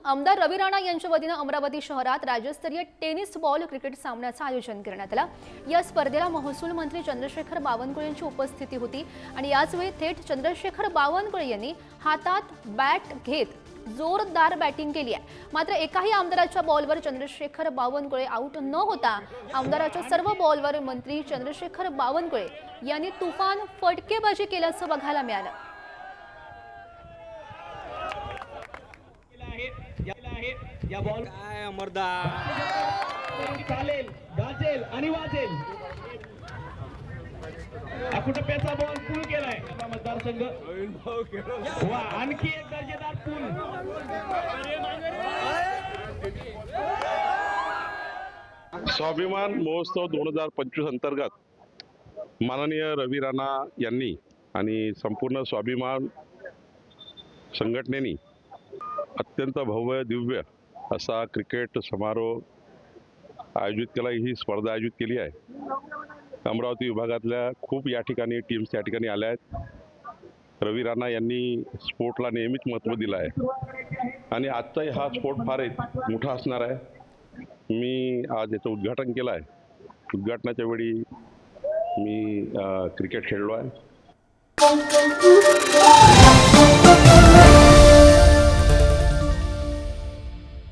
आमदार रवी राणा यांच्या वतीनं अमरावती शहरात राज्यस्तरीय टेनिस बॉल क्रिकेट सामन्याचं आयोजन करण्यात आलं। या स्पर्धेला महसूल मंत्री चंद्रशेखर बावनकुळे यांची उपस्थिती होती आणि याच वेळी थेट चंद्रशेखर बावनकुळे यांनी हातात बॅट घेत जोरदार बॅटिंग केली आहे। मात्र एकाही आमदाराच्या बॉलवर चंद्रशेखर बावनकुळे आउट न होता आमदाराच्या सर्व बॉलवर मंत्री चंद्रशेखर बावनकुळे यांनी तुफान फटकेबाजी केल्याचं बघायला मिळालं। या बॉल काय अमरदार चालेल, गाजेल आणि वाजेल। कुठप्याचा बॉल पूल केलाय मतदारसंघ। वा, आणखी एक दर्जेदार पूल। स्वाभिमान महोत्सव 2025 अंतर्गत माननीय रवी राणा यांनी आणि संपूर्ण स्वाभिमान संघटनेने अत्यंत भव्य दिव्य असा क्रिकेट समारोह आयोजित केला। ही स्पर्धा आयोजित केली आहे। अमरावती विभागातल्या खूप या ठिकाणी टीम्स या ठिकाणी आल्या आहेत। रवी राणा यांनी स्पोर्टला नेहमीच महत्त्व दिलं आहे आणि आजचाही हा स्पोर्ट फार मोठा असणार आहे। मी आज याचं उद्घाटन केलं आहे। उद्घाटनाच्या वेळी मी क्रिकेट खेळलो आहे।